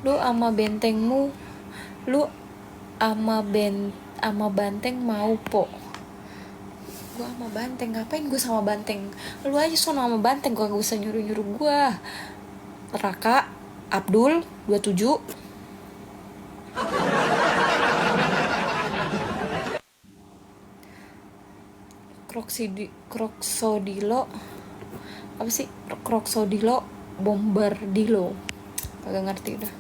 Lu ama bentengmu, lu ama banteng mau po. Gua sama banteng, ngapain gue sama banteng? Lu aja sono sama banteng, gua gak usah nyuruh-nyuruh gua. Raka Abdul 27. Kroksodilo apa sih? Kroksodilo bombardilo, kagak ngerti udah.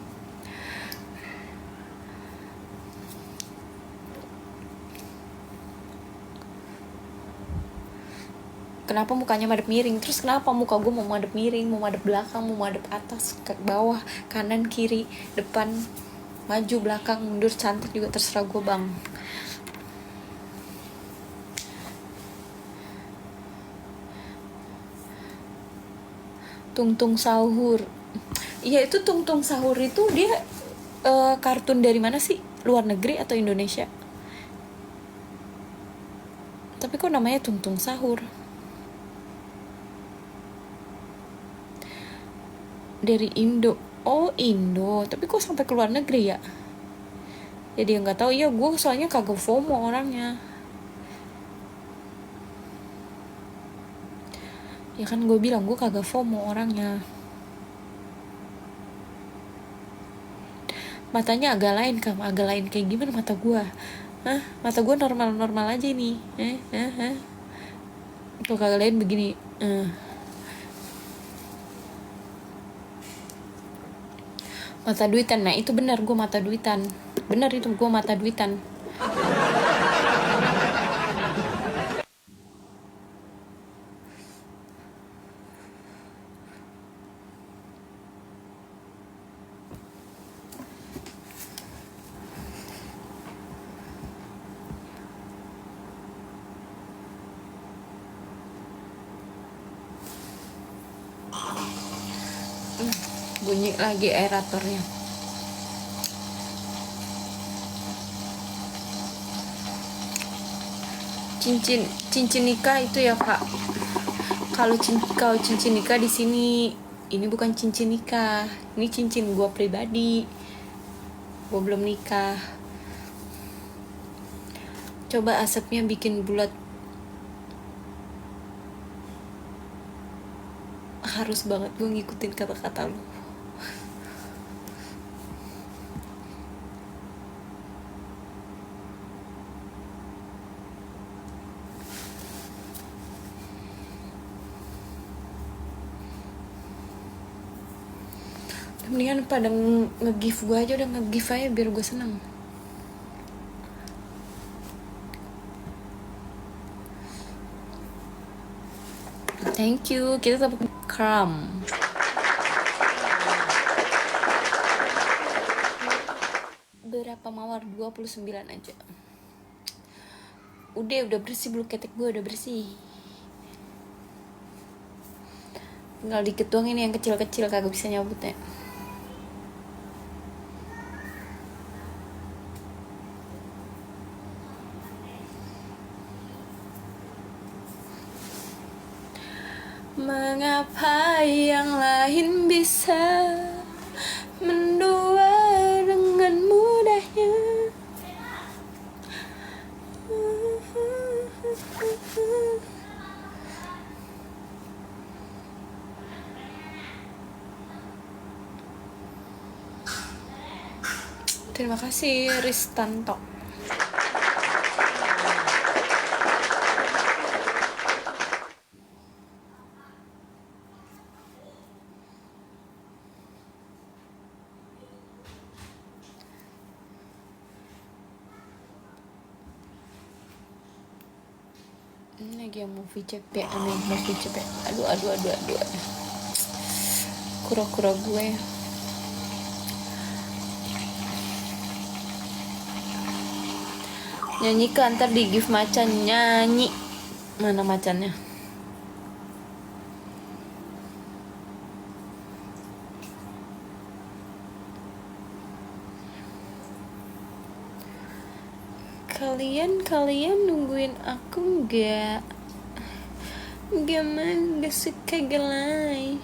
Kenapa mukanya madep miring? Terus kenapa muka gue mau madep miring, mau madep belakang, mau madep atas, ke bawah, kanan, kiri, depan, maju, belakang, mundur, cantik juga terserah gue bang. Tungtung Sahur. Iya itu Tungtung Sahur itu dia kartun dari mana sih? Luar negeri atau Indonesia? Tapi kok namanya Tungtung Sahur? Dari Indo. Oh Indo. Tapi kok sampai ke luar negeri ya? Jadi nggak tahu. Ya gue soalnya kagak FOMO orangnya. Ya kan gue bilang gue kagak FOMO orangnya. Matanya agak lain kayak gimana mata gue? Hah? Mata gue normal aja nih. Kalau kagak lain begini. Mata duitan, nah itu benar gue mata duitan. Benar itu gue mata duitan. Bunyi lagi aeratornya. Cincin nikah itu ya kak. Kalau cincin nikah di sini, ini bukan cincin nikah, ini cincin gue pribadi. Gue belum nikah. Coba asapnya bikin bulat. Harus banget gue ngikutin kata-kata lu. Mendingan pada nge-give gue aja, udah nge-give aja biar gue seneng. Thank you. Kita tepuk kram. Berapa mawar? 29 aja. Udah bersih bulu ketek gue, udah bersih. Tinggal dikit doang ini yang kecil-kecil kagak bisa nyabutnya. Mengapa yang lain bisa mendua dengan mudahnya? Terima kasih Ristanto. Lagi yang movie cepet, aduh. Kura-kura gue. Nyanyi ke antar di give macan, nyanyi. Mana macannya? Kalian nungguin aku nggak? Gak suka gelai.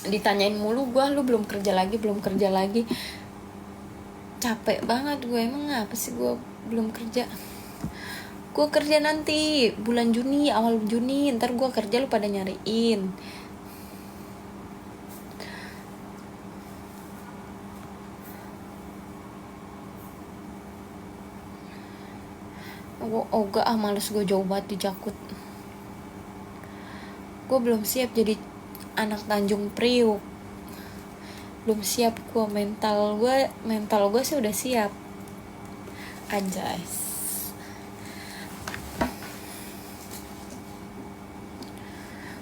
ditanyain mulu gue, lu belum kerja lagi, belum kerja lagi. Capek banget gue, emang apa sih gue belum kerja. Gue kerja nanti bulan Juni, awal Juni, ntar gue kerja, lu pada nyariin. Oh gak males gue, jauh banget di Jakut. Gue belum siap jadi anak Tanjung Priuk, belum siap gue. Mental gue sih udah siap, anjay.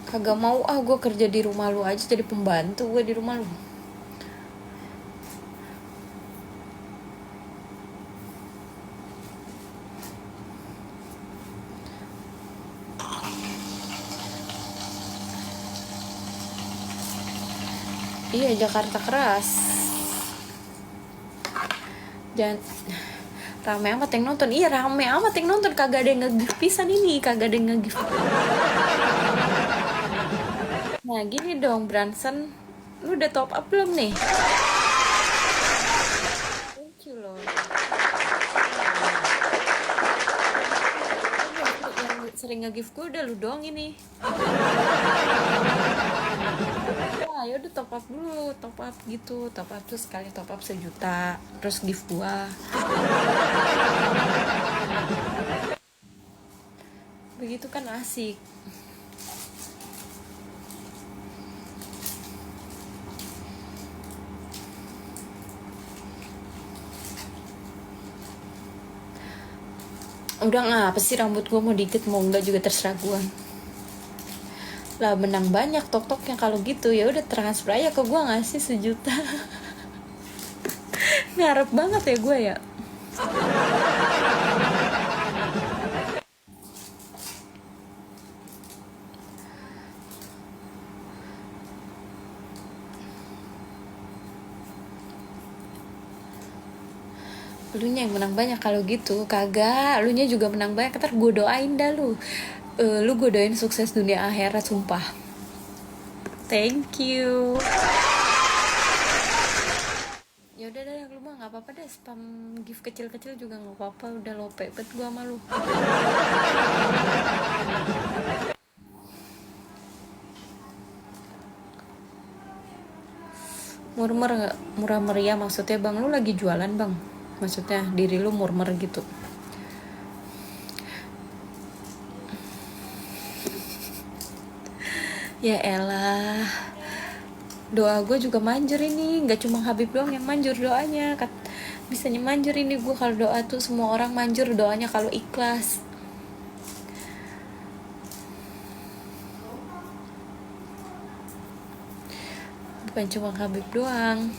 Kagak mau gue kerja di rumah lu aja, jadi pembantu gue di rumah lu. Iya, Jakarta keras. Jangan rame amat yang nonton. Iya, rame amat yang nonton, kagak ada yang nge-gift pisan ini, kagak ada yang nge-gift. Nah gini dong Branson, lu udah top up belum nih? Thank you loh. Yang sering nge-gift gue udah lu doang ini. Wah, ya udah top up dulu, top up gitu, top up tuh sekali top up 1 juta, terus gift gua. Begitu kan asik. Udah ngapa sih, rambut gua mau dikit mau enggak juga terserah gua. Lah menang banyak tok-toknya kalau gitu, ya udah transfer aja ke gua, ngasih 1 juta. Ngarep banget ya gue ya. Lunya yang menang banyak kalau gitu. Kagak, lunya juga menang banyak. Ntar gue doain dah lu. Lu gue doain sukses dunia akhirat, sumpah. Thank you. Ya udah dah, lu mah nggak apa-apa deh, spam gift kecil-kecil juga nggak apa-apa. Udah lo pepet gue sama lu. Murmer nggak? Murah meriah maksudnya bang? Lu lagi jualan bang? Maksudnya diri lu murmer gitu? Ya elah, doa gue juga manjur ini, nggak cuma Habib doang yang manjur doanya. Bisanya manjur ini gue kalau doa tuh, semua orang manjur doanya kalau ikhlas. Bukan cuma Habib doang.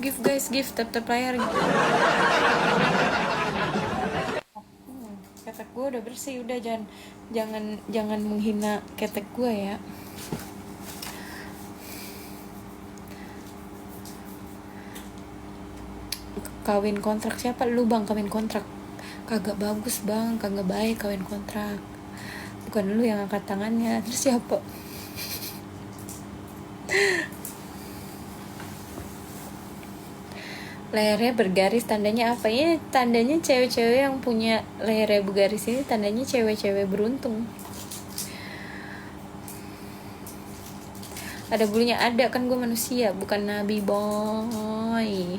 Give guys, give, tap layar. Ketek gue udah bersih, udah jangan menghina ketek gue ya. Kawin kontrak siapa lu bang? Kawin kontrak kagak bagus bang, kagak baik kawin kontrak. Bukan lu yang angkat tangannya, terus siapa? Lehernya bergaris tandanya apa ya? Tandanya cewek-cewek yang punya lehernya bergaris ini tandanya cewek-cewek beruntung. Ada bulunya, ada kan, gue manusia bukan nabi boy.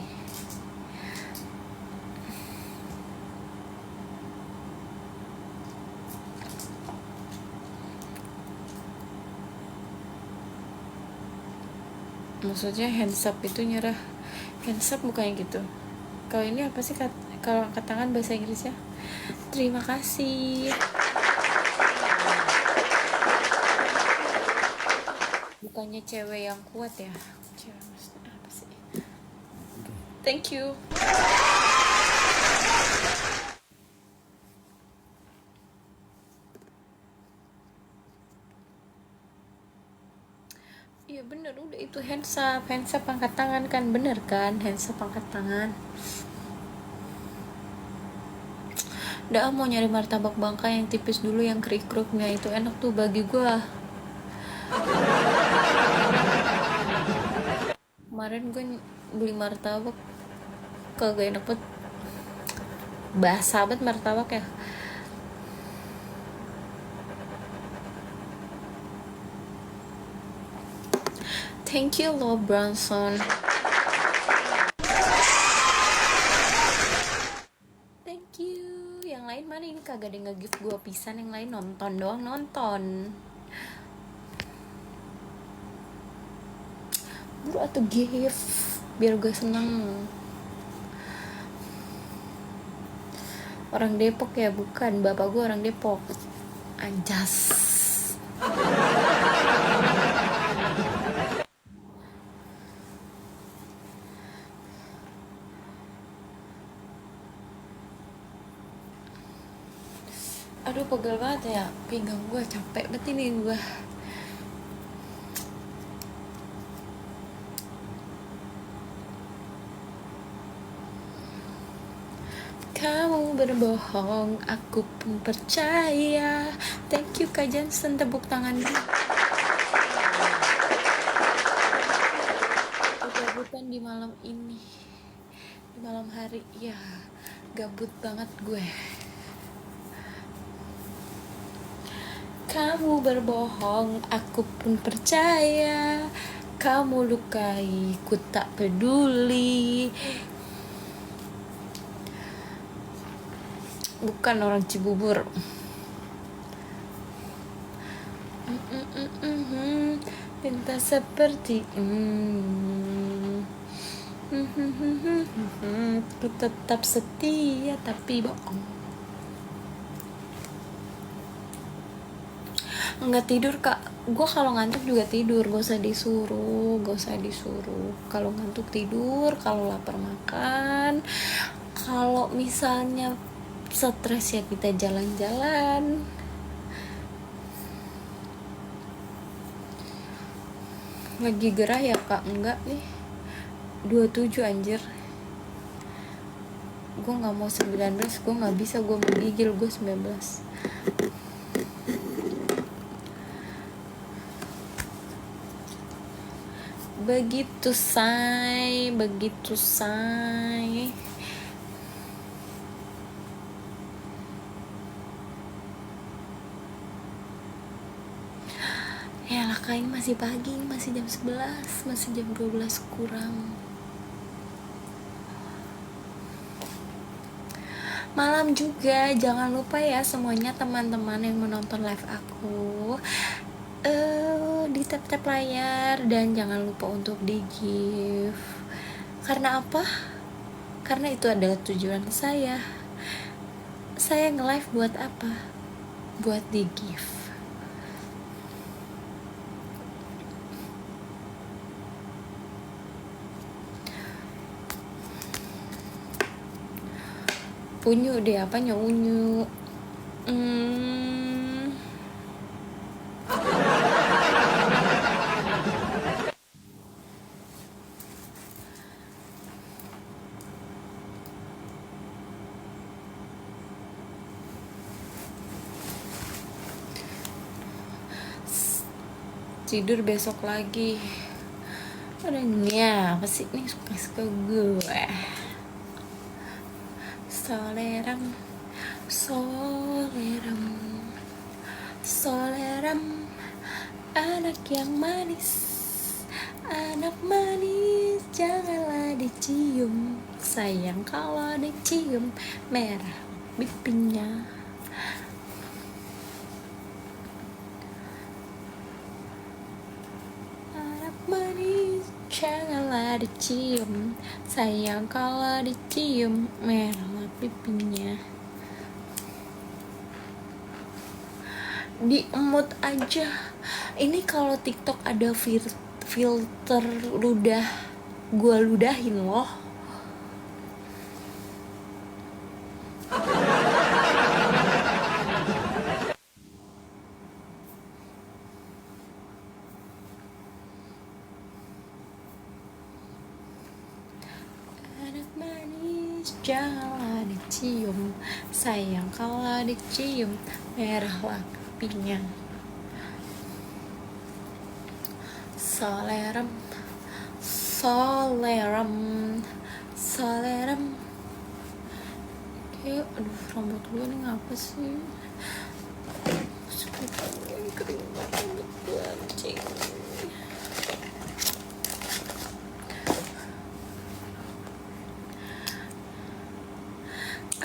Maksudnya hands up itu nyerah. Hands up bukannya gitu. Kalau ini apa sih kalau angkat tangan bahasa Inggrisnya? Terima kasih. Bukannya cewek yang kuat ya? Cewek maksudnya apa sih? Thank you. Iya bener, udah itu hands up angkat tangan kan, bener kan, hands up angkat tangan. Udah mau nyari martabak bangka yang tipis dulu, yang kriuk-kriuknya itu enak tuh bagi gua. Kemarin gue beli martabak kagak enak banget, basah banget martabak ya. Thank you lo Bronson. Thank you. Yang lain mana, ini kagak ada nge-gift gue pisan, yang lain nonton doang, nonton. Buru atau gift biar gue seneng. Orang Depok ya? Bukan, bapak gue orang Depok. Anjas. Aduh pegel banget ya pinggang gue, capek banget ini gue. Kamu berbohong, aku pun percaya. Thank you Kak Johnson, tepuk tangan. Kegabutan di malam ini, di malam hari ya, gabut banget gue. Kamu berbohong, aku pun percaya. Kamu lukai, ku tak peduli. Bukan orang Cibubur. Cinta seperti ku tetap setia tapi bohong. Nggak tidur Kak, gue kalau ngantuk juga tidur, gak usah disuruh. Kalau ngantuk tidur, kalau lapar makan, kalau misalnya stres ya kita jalan-jalan. Lagi gerah ya Kak? Enggak nih, 27 anjir. Gue gak mau 19, gue gak bisa, gue menggigil, gue 19. Begitu say. Ya lah kain, masih pagi, masih jam 11, masih jam 12 kurang. Malam juga, jangan lupa ya semuanya teman-teman yang menonton live aku, di tap-tap layar, dan jangan lupa untuk di give. Karena apa? Karena itu adalah tujuan saya. Saya nge-live buat apa? Buat di give. Unyu deh, apanya unyu? Tidur besok lagi. Adanya apa sih nih, suka-suka gue. Soleram, anak yang manis, janganlah dicium. Sayang kalau dicium, merah pipinya. Anak manis, janganlah dicium. Sayang kalau dicium, merah pipinya. Diemut aja. Ini kalau TikTok ada filter ludah, gue ludahin loh. janganlah dicium, sayang kalau dicium, merahlah pipinya. Solerem, solerem, solerem. Aduh, rambut gue nih ngapa sih? Kering banget rambut gue, anjing.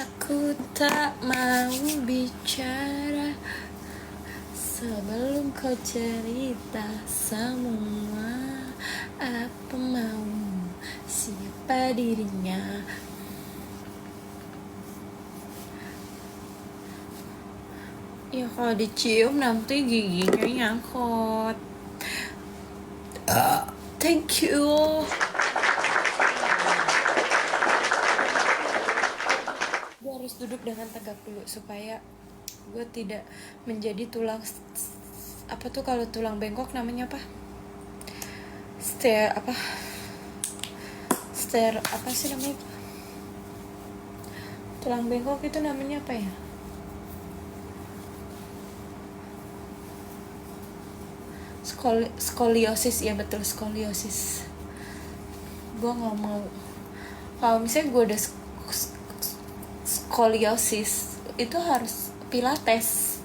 Aku tak mau bicara sebelum kau cerita semua. Apa mau, siapa dirinya. Ya kalau dicium nanti giginya nyangkut. Thank you. Gue harus duduk dengan tegak dulu supaya gue tidak menjadi tulang apa tuh kalau tulang bengkok namanya apa? Stair apa sih namanya? Tulang bengkok itu namanya apa ya? Skoliosis, ya betul, skoliosis. Gue nggak mau kalau misalnya gue udah skoliosis itu harus pilates.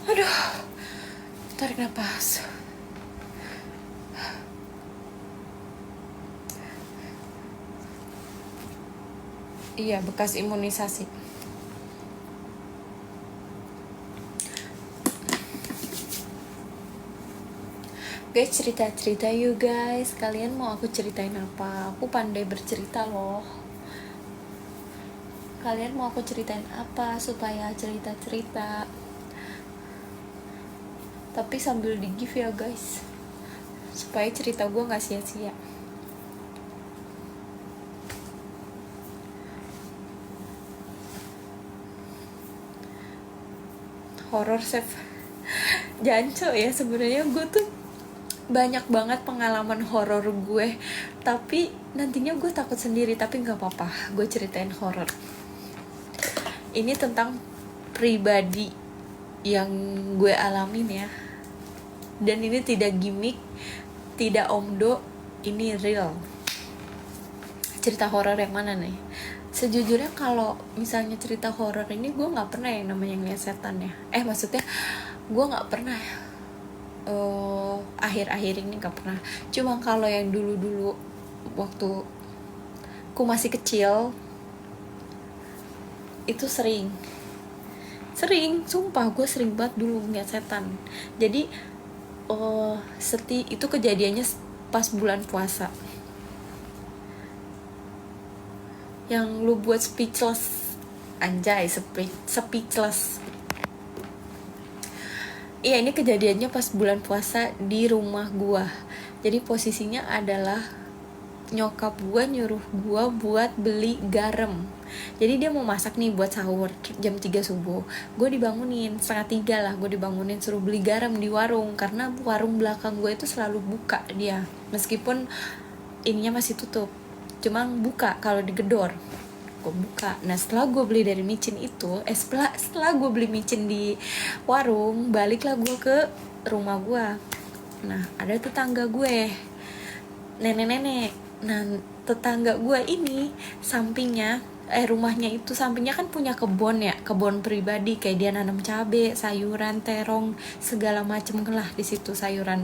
Aduh, tarik nafas. Iya, bekas imunisasi. Guys, cerita-cerita yuk guys. Kalian mau aku ceritain apa? Aku pandai bercerita loh. Kalian mau aku ceritain apa supaya cerita-cerita? Tapi sambil di give ya guys, supaya cerita gue gak sia-sia. Horror save janco ya. Sebenarnya gue tuh banyak banget pengalaman horor gue, tapi nantinya gue takut sendiri. Tapi nggak apa-apa, gue ceritain horor. Ini tentang pribadi yang gue alamin ya, dan ini tidak gimmick, tidak omdo, ini real. Cerita horor yang mana nih? Sejujurnya kalau misalnya cerita horor ini gue nggak pernah yang namanya ngeliat setan ya. Maksudnya gue nggak pernah. Akhir-akhir ini nggak pernah. Cuma kalau yang dulu-dulu waktu aku masih kecil itu sering, sumpah gue sering banget dulu ngeliat setan. Jadi itu kejadiannya pas bulan puasa. Yang lu buat speechless, anjay, speechless. Iya, ini kejadiannya pas bulan puasa di rumah gua. Jadi posisinya adalah nyokap gua nyuruh gua buat beli garam. Jadi dia mau masak nih buat sahur jam 3 subuh. Gue dibangunin 2:30 lah, gue dibangunin suruh beli garam di warung. Karena warung belakang gue itu selalu buka dia, meskipun ininya masih tutup, cuma buka kalau digedor. Gue buka. Nah setelah gue beli dari micin itu, setelah gue beli micin di warung, baliklah gue ke rumah gue. Nah ada tetangga gue, nenek-nenek. Nah tetangga gue ini sampingnya, rumahnya itu sampingnya kan punya kebun ya, kebun pribadi, kayak dia nanam cabe, sayuran, terong, segala macem lah di situ sayuran.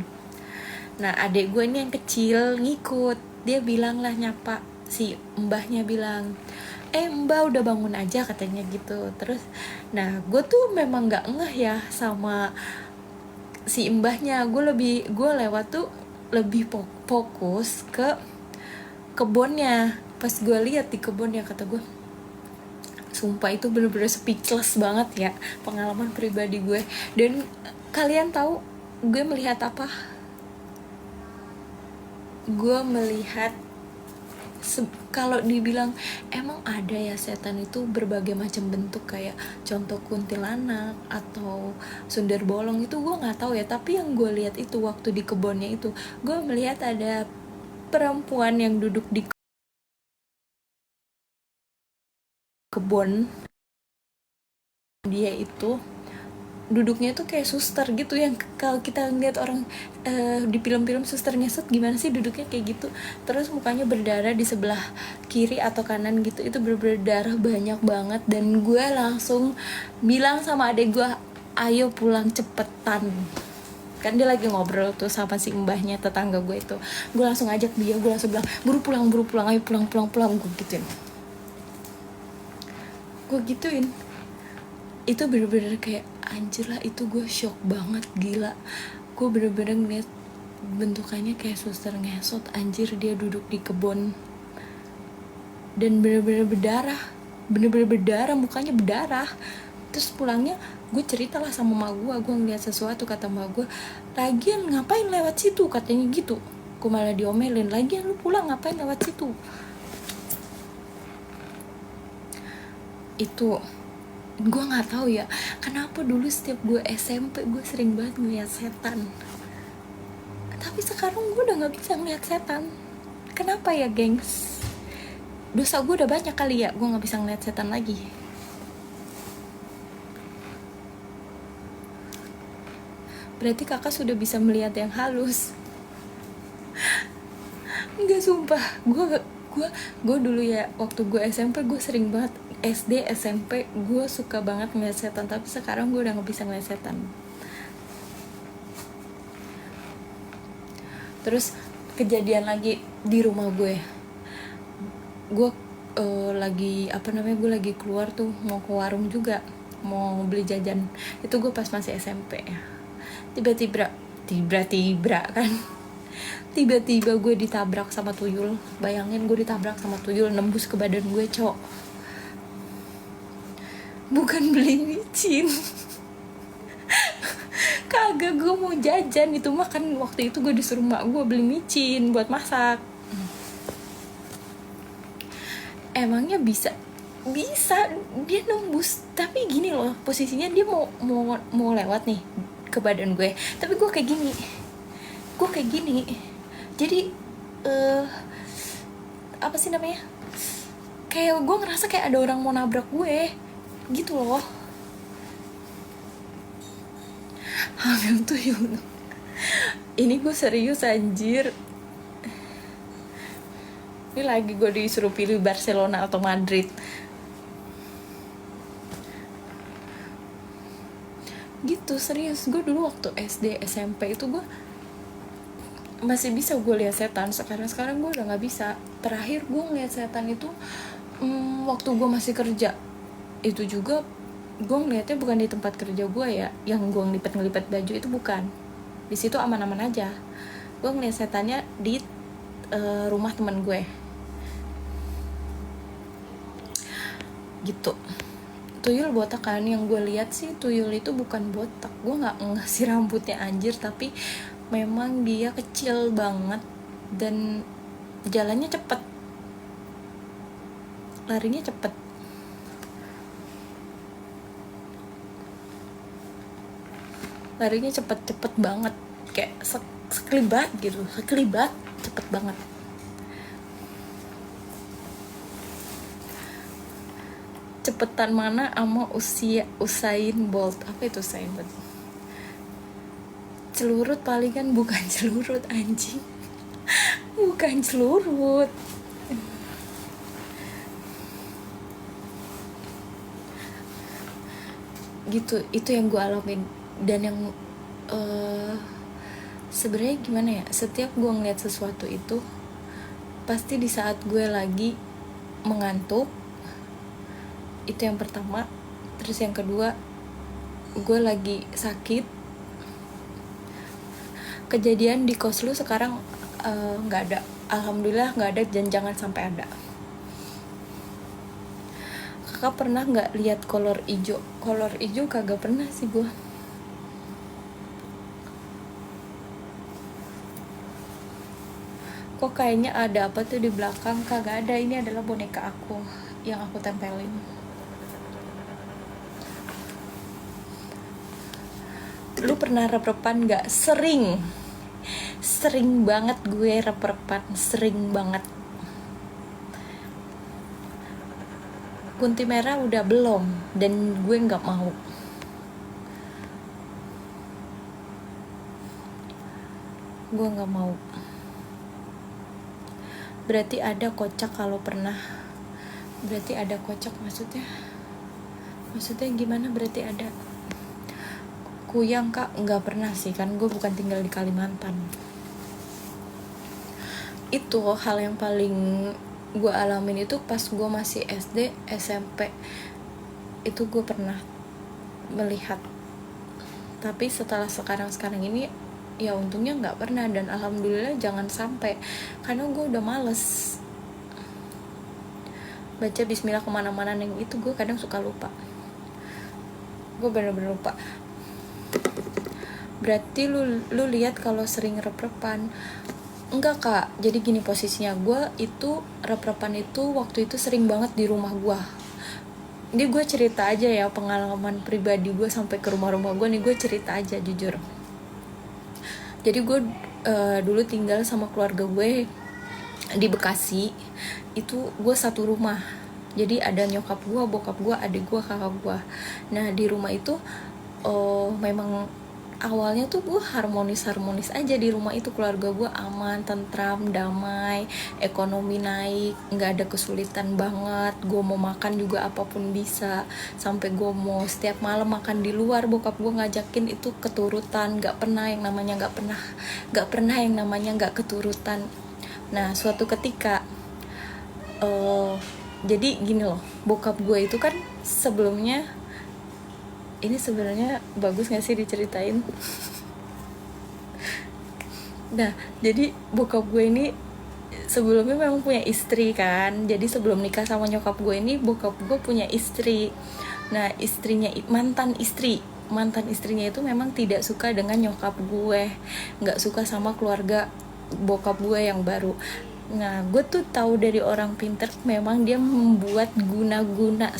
Nah adek gue ini yang kecil ngikut, dia bilang lah, nyapa, si mbahnya bilang, mbak udah bangun aja katanya gitu. Terus nah gue tuh memang nggak ngeh ya sama si mbahnya. Gue lewat tuh lebih fokus ke kebunnya. Pas gue lihat di kebunnya, kata gue, sumpah itu bener-bener speechless banget ya pengalaman pribadi gue. Dan kalian tahu gue melihat apa? Gue melihat Kalau dibilang emang ada ya setan itu berbagai macam bentuk, kayak contoh kuntilanak atau sundel bolong, itu gue nggak tahu ya. Tapi yang gue lihat itu waktu di kebunnya itu, gue melihat ada perempuan yang duduk di kebun. Dia itu duduknya tuh kayak suster gitu, yang kalau kita ngeliat orang di film-film suster ngesot gimana sih duduknya kayak gitu. Terus mukanya berdarah di sebelah kiri atau kanan gitu, itu berdarah banyak banget. Dan gue langsung bilang sama adek gue, ayo pulang cepetan. Kan dia lagi ngobrol tuh sama si mbahnya tetangga gue itu. Gue langsung ajak dia, gue langsung bilang, buru pulang, ayo pulang. Gue gituin. Itu bener-bener kayak anjir lah, itu gue shock banget, gila. Gue bener-bener ngeliat bentukannya kayak suster ngesot, anjir. Dia duduk di kebun dan bener-bener berdarah, mukanya berdarah. Terus pulangnya gue ceritalah sama mak gue ngeliat sesuatu. Kata mak gue, lagian ngapain lewat situ, katanya gitu. Gue malah diomelin, lagian lu pulang ngapain lewat situ. Itu gue nggak tahu ya kenapa dulu setiap gue SMP gue sering banget ngeliat setan, tapi sekarang gue udah nggak bisa ngeliat setan. Kenapa ya gengs? Dosa gue udah banyak kali ya gue nggak bisa ngeliat setan lagi. Berarti kakak sudah bisa melihat yang halus. Enggak, sumpah, gue dulu ya waktu gue SMP gue sering banget, SD SMP gue suka banget ngeliat setan, tapi sekarang gue udah nggak bisa ngeliat setan. Terus kejadian lagi di rumah gue lagi gue lagi keluar tuh mau ke warung juga, mau beli jajan. Itu gue pas masih SMP ya. Tiba-tiba kan, tiba-tiba gue ditabrak sama tuyul. Bayangin gue ditabrak sama tuyul, nembus ke badan gue, cok. Bukan beli micin. Kagak, gue mau jajan. Itu mah kan waktu itu gue disuruh mak gue beli micin buat masak. Emangnya bisa dia nembus, tapi gini loh posisinya, dia mau lewat nih ke badan gue, tapi gue kayak gini. Jadi apa sih namanya, kayak gue ngerasa kayak ada orang mau nabrak gue gitu loh. Hamil tuyul. Ini gue serius anjir. Ini lagi gue disuruh pilih Barcelona atau Madrid. Gitu, serius. Gue dulu waktu SD, SMP itu gue masih bisa gue lihat setan. Sekarang gue udah gak bisa. Terakhir gue ngeliat setan itu waktu gue masih kerja. Itu juga gue ngeliatnya bukan di tempat kerja gue ya, yang gue ngelipet baju itu bukan. Di situ aman-aman aja. Gue ngeliat setannya di rumah teman gue gitu. Tuyul botak kan, yang gue lihat sih tuyul itu bukan botak. Gue nggak ngasih rambutnya anjir, tapi memang dia kecil banget dan jalannya cepet, larinya cepet. Larinya cepet banget, kayak sekelibat gitu, cepet banget. Cepetan mana ama Usain Bolt. Apa itu Usain Bolt? Celurut palingan, bukan celurut anjing. Bukan celurut. Gitu, itu yang gue alamin. Dan yang sebenarnya gimana ya, setiap gue ngeliat sesuatu itu pasti di saat gue lagi mengantuk. Itu yang pertama. Terus yang kedua, gue lagi sakit. Kejadian di kos lu sekarang gak ada, alhamdulillah gak ada, dan jangan sampai ada. Kakak pernah gak lihat kolor ijo? Kolor ijo kagak pernah sih gue. kok kayaknya ada apa tuh di belakang. Kagak ada, ini adalah boneka aku yang aku tempelin. Lu pernah rep-repan gak? Sering banget gue rep-repan, sering banget. Kunti merah udah belum, dan gue gak mau. Gue gak mau. Berarti ada kocak kalau pernah. Berarti ada kocak maksudnya gimana? Berarti ada kuyang kak? Nggak pernah sih, kan gue bukan tinggal di Kalimantan. Itu hal yang paling gue alamin itu pas gue masih SD, SMP. Itu gue pernah melihat. Tapi setelah sekarang ini ya untungnya nggak pernah, dan alhamdulillah jangan sampai, karena gue udah males baca bismillah kemana-mana. Yang itu gue kadang suka lupa, gue bener-bener lupa. Berarti lu lihat kalau sering rep-repan. Enggak kak, jadi gini posisinya, gue itu rep-repan itu waktu itu sering banget di rumah gue. Ini gue cerita aja ya, pengalaman pribadi gue sampai ke rumah-rumah gue nih, gue cerita aja jujur. Jadi gue dulu tinggal sama keluarga gue di Bekasi. Itu gue satu rumah, jadi ada nyokap gue, bokap gue, adik gue, kakak gue. Nah di rumah itu memang awalnya tuh gue harmonis aja di rumah itu. Keluarga gue aman, tentram, damai, ekonomi naik, nggak ada kesulitan banget. Gue mau makan juga apapun bisa, sampai gue mau setiap malam makan di luar, bokap gue ngajakin, itu keturutan. Nggak pernah yang namanya nggak keturutan. Nah suatu ketika jadi gini loh, bokap gue itu kan sebelumnya, ini sebenarnya bagus gak sih diceritain? Nah jadi bokap gue ini sebelumnya memang punya istri kan. Jadi sebelum nikah sama nyokap gue ini, bokap gue punya istri. Nah istrinya, mantan istrinya itu memang tidak suka dengan nyokap gue, gak suka sama keluarga bokap gue yang baru. Nah gue tuh tahu dari orang pinter, memang dia membuat guna-guna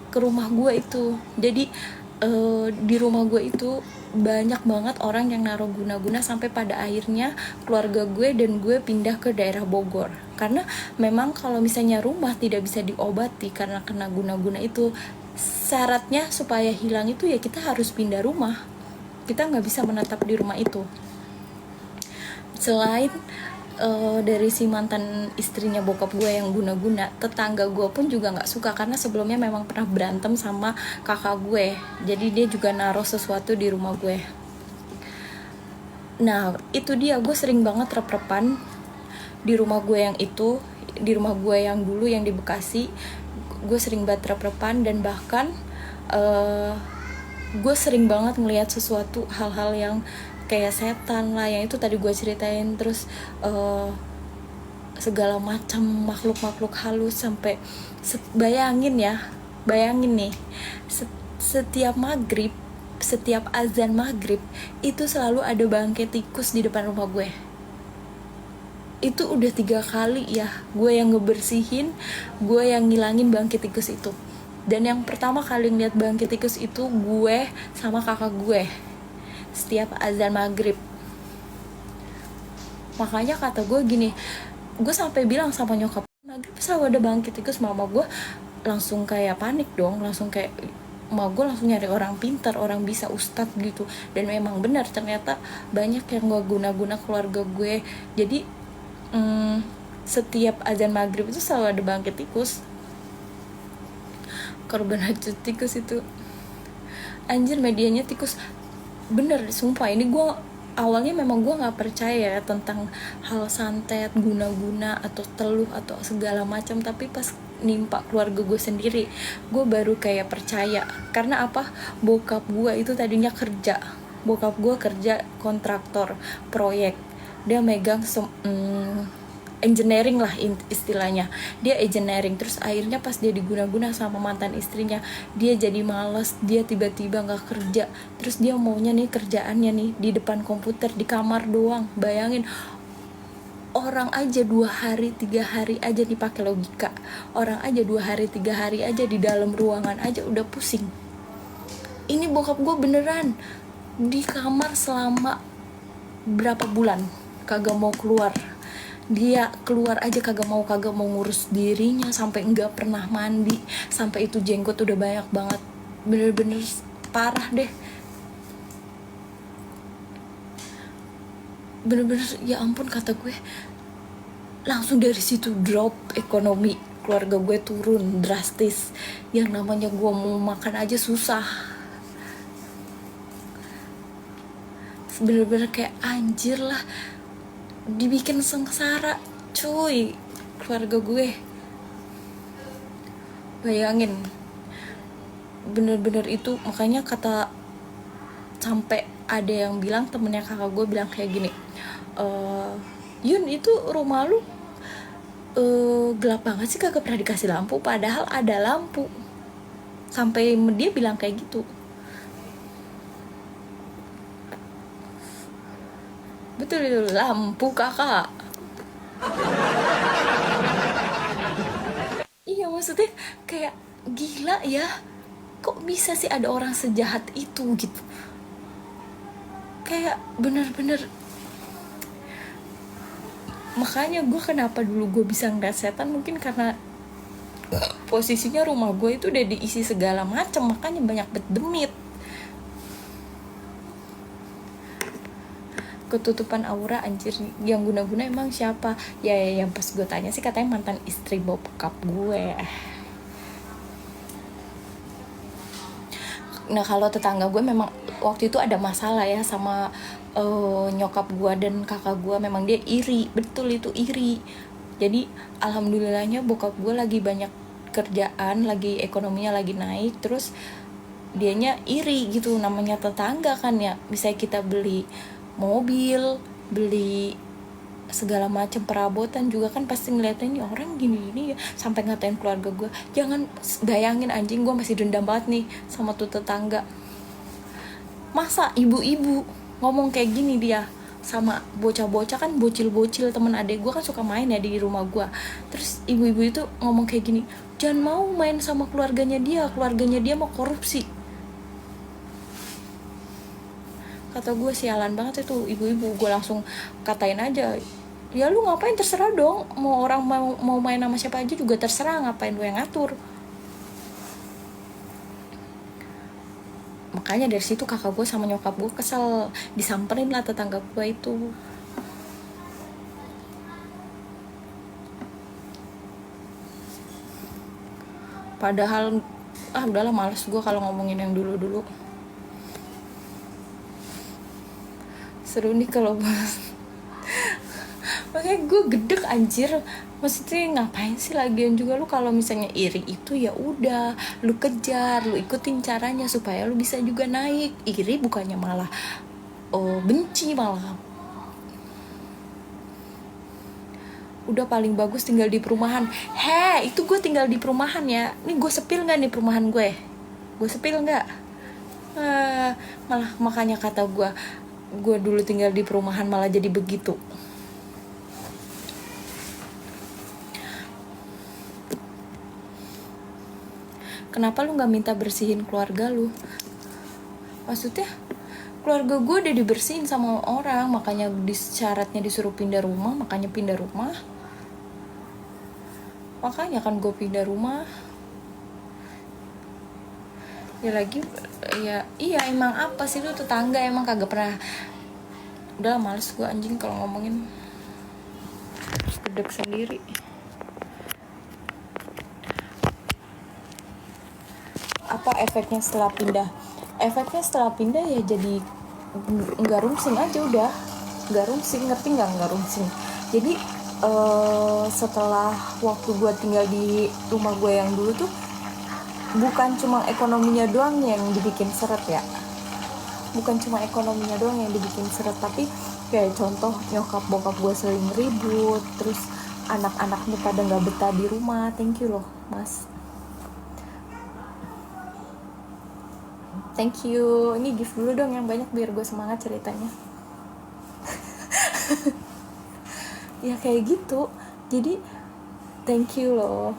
ke rumah gue itu. Jadi di rumah gue itu banyak banget orang yang naruh guna-guna, sampai pada akhirnya keluarga gue dan gue pindah ke daerah Bogor. Karena memang kalau misalnya rumah tidak bisa diobati karena kena guna-guna itu, syaratnya supaya hilang itu ya kita harus pindah rumah. Kita nggak bisa menetap di rumah itu. Selain dari si mantan istrinya bokap gue yang guna-guna, tetangga gue pun juga nggak suka, karena sebelumnya memang pernah berantem sama kakak gue. Jadi dia juga naruh sesuatu di rumah gue. Nah itu dia, gue sering banget rep-repan di rumah gue yang itu, di rumah gue yang dulu yang di Bekasi. Gue sering banget rep-repan, dan bahkan gue sering banget ngelihat sesuatu, hal-hal yang kayak setan lah, yang itu tadi gue ceritain. Terus segala macam makhluk halus, sampai bayangin nih, setiap maghrib, setiap azan maghrib itu selalu ada bangkai tikus di depan rumah gue. Itu udah 3 kali ya gue yang ngebersihin, gue yang ngilangin bangkai tikus itu. Dan yang pertama kali ngeliat bangkai tikus itu gue sama kakak gue setiap azan maghrib. Makanya kata gue gini, gue sampai bilang sama nyokap, maghrib selalu ada bangkit tikus. Mama gue langsung kayak panik dong, langsung kayak, mama gue langsung nyari orang pintar, orang bisa, ustadz gitu. Dan memang benar, ternyata banyak yang gak guna-guna keluarga gue. Jadi setiap azan maghrib itu selalu ada bangkit tikus. Korban hajat tikus itu, anjir, medianya tikus. Bener, sumpah, ini gue awalnya memang gue nggak percaya tentang hal santet, guna-guna atau teluh atau segala macam. Tapi pas nimpa keluarga gue sendiri, gue baru kayak percaya. Karena apa? Bokap gue itu tadinya bokap gue kerja kontraktor proyek, dia megang engineering lah istilahnya, dia engineering. Terus akhirnya pas dia diguna-guna sama mantan istrinya, dia jadi malas, dia tiba-tiba gak kerja. Terus dia maunya nih kerjaannya nih di depan komputer, di kamar doang. Bayangin, Orang aja 2 hari 3 hari aja dipakai logika, orang aja 2 hari 3 hari aja di dalam ruangan aja udah pusing. Ini bokap gue beneran di kamar selama berapa bulan kagak mau keluar. Dia keluar aja kagak mau ngurus dirinya, sampai enggak pernah mandi, sampai itu jenggot udah banyak banget, bener-bener parah deh. Bener-bener ya ampun, kata gue langsung dari situ drop ekonomi keluarga gue turun drastis. Yang namanya gue mau makan aja susah, bener-bener kayak anjir lah, dibikin sengsara cuy keluarga gue. Bayangin, bener-bener itu. Makanya kata, sampai ada yang bilang, temennya kakak gue bilang kayak gini, Yun, itu rumah lu gelap banget sih, kagak pernah dikasih lampu, padahal ada lampu. Sampai dia bilang kayak gitu. Betul itu, lampu kakak. Iya, maksudnya kayak gila ya, kok bisa sih ada orang sejahat itu gitu. Kayak bener-bener. Makanya gue kenapa dulu gue bisa ngeliat setan, mungkin karena posisinya rumah gue itu udah diisi segala macam, makanya banyak demit. Ketutupan aura, anjir. Yang guna-guna emang siapa? Ya yang pas gue tanya sih katanya mantan istri bokap gue. Nah kalau tetangga gue memang waktu itu ada masalah ya sama nyokap gue dan kakak gue. Memang dia iri, betul itu iri. Jadi alhamdulillahnya bokap gue lagi banyak kerjaan, lagi ekonominya lagi naik, terus dianya iri gitu. Namanya tetangga kan ya, bisa kita beli mobil, beli segala macam perabotan juga kan pasti ngeliatin ini orang gini-gini ya, sampai ngatain keluarga gue. Jangan bayangin anjing, gue masih dendam banget nih sama tuh tetangga. Masa ibu-ibu ngomong kayak gini dia sama bocah-bocah, kan bocil-bocil temen adek gue kan suka main ya di rumah gue. Terus ibu-ibu itu ngomong kayak gini, jangan mau main sama keluarganya dia mau korupsi. Kata gue sialan banget itu ibu-ibu. Gue langsung katain aja, ya lu ngapain, terserah dong, mau orang mau main sama siapa aja juga terserah, ngapain lu yang ngatur. Makanya dari situ kakak gue sama nyokap gue kesel, disamperin lah tetangga gue itu. Padahal udahlah, males gue kalau ngomongin yang dulu-dulu. Seru nih kalau bahas. Makanya gue gedek anjir. Maksudnya ngapain sih lagian juga, lu kalau misalnya iri itu ya udah lu kejar, lu ikutin caranya supaya lu bisa juga naik. Iri bukannya malah benci, malah udah paling bagus tinggal di perumahan. Itu gue tinggal di perumahan ya. Nih gue sepil nggak nih perumahan gue? Gue sepil nggak? Malah makanya kata gue dulu tinggal di perumahan malah jadi begitu. Kenapa lu nggak minta bersihin keluarga lu? Maksudnya keluarga gue udah dibersihin sama orang, makanya syaratnya disuruh pindah rumah, makanya pindah rumah. Makanya kan gue pindah rumah. Ya lagi ya iya, emang apa sih lu tetangga emang kagak pernah. Udah males gue anjing kalau ngomongin, gedek sendiri. Apa efeknya setelah pindah? Efeknya setelah pindah ya jadi nggak rumsing aja udah. Nggak rumsing, ngerti nggak rumsing? Jadi setelah waktu gue tinggal di rumah gue yang dulu tuh, bukan cuma ekonominya doang yang dibikin seret ya. Bukan cuma ekonominya doang yang dibikin seret, tapi kayak contoh nyokap bokap gue sering ribut, terus anak-anaknya pada nggak betah di rumah. Thank you loh mas, thank you. Ini gift dulu dong yang banyak biar gue semangat ceritanya. ya kayak gitu. Jadi thank you loh,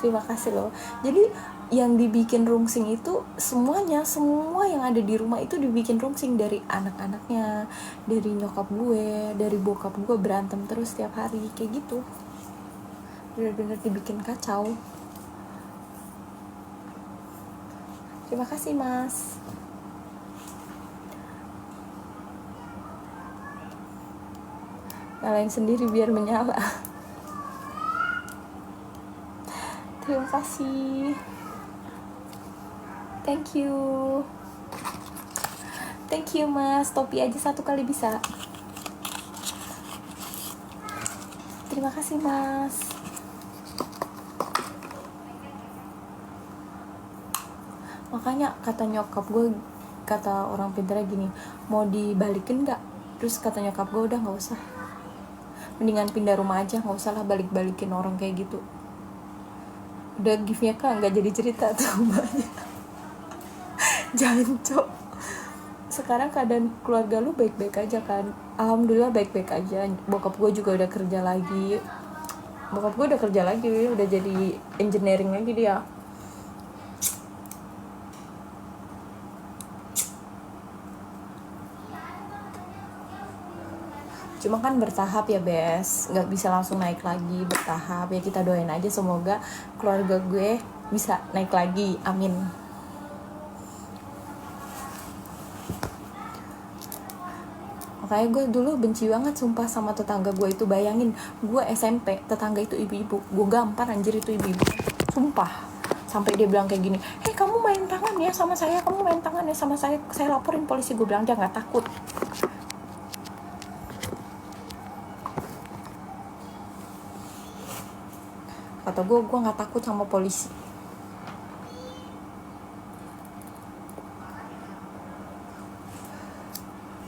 terima kasih loh. Jadi yang dibikin rungsing itu semuanya, semua yang ada di rumah itu dibikin rungsing. Dari anak-anaknya, dari nyokap gue, dari bokap gue, berantem terus setiap hari kayak gitu. Bener-bener dibikin kacau. Terima kasih mas. Nyalain sendiri biar menyala. Terima kasih. Thank you. Thank you mas. Topi aja 1 kali bisa. Terima kasih mas. Makanya kata nyokap gue, kata orang pintarnya gini, mau dibalikin gak? Terus kata nyokap gue, udah gak usah, mendingan pindah rumah aja, gak usah lah balik-balikin orang kayak gitu. Udah give-nya kan gak jadi cerita tuh mbaknya. Jancok. Sekarang keadaan keluarga lu baik-baik aja kan? Alhamdulillah baik-baik aja. Bokap gue juga udah kerja lagi. Udah jadi engineering lagi dia. Cuma kan bertahap ya Bes, nggak bisa langsung naik lagi, bertahap ya. Kita doain aja semoga keluarga gue bisa naik lagi, amin. Makanya gue dulu benci banget sumpah sama tetangga gue itu. Bayangin, gue SMP, tetangga itu ibu-ibu, gue gampar anjir itu ibu-ibu, sumpah. Sampai dia bilang kayak gini, kamu main tangan ya sama saya, saya laporin polisi. Gue bilang, dia nggak takut. Kata gue nggak takut sama polisi.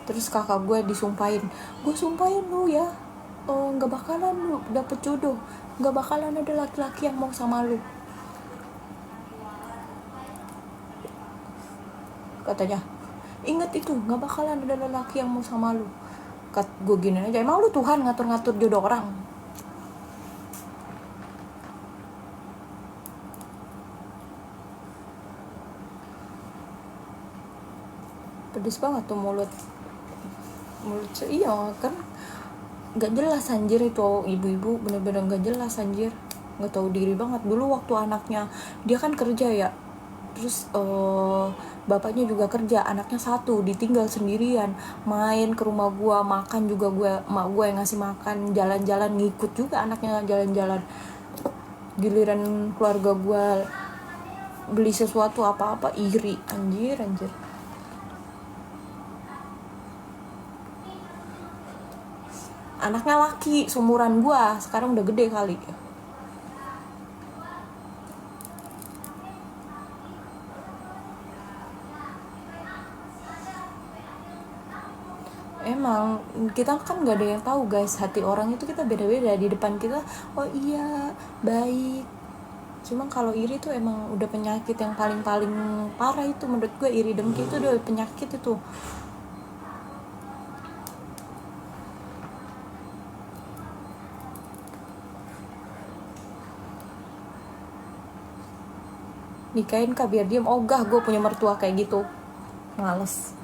Terus kakak gue disumpahin, gue sumpahin lu ya, nggak bakalan lu dapet jodoh, nggak bakalan ada laki-laki yang mau sama lu, katanya. Ingat itu, nggak bakalan ada laki yang mau sama lu. Gue gini aja, emang lu Tuhan ngatur-ngatur jodoh orang? Pedes banget tuh mulut iya kan, nggak jelas anjir itu ibu-ibu, bener-bener nggak jelas anjir, nggak tahu diri banget. Dulu waktu anaknya, dia kan kerja ya, terus bapaknya juga kerja, anaknya 1 ditinggal sendirian, main ke rumah gua, makan juga mak gua yang ngasih makan, jalan-jalan ngikut juga anaknya jalan-jalan. Giliran keluarga gua beli sesuatu apa-apa iri, anjir. Anaknya laki, seumuran gua, sekarang udah gede kali. Emang kita kan nggak ada yang tahu guys, hati orang itu kita beda-beda. Di depan kita oh iya baik, cuma kalau iri tuh emang udah penyakit yang paling parah itu menurut gue. Iri dengki itu udah penyakit itu. Nikahin kah biar diem? Ogah gue punya mertua kayak gitu, males.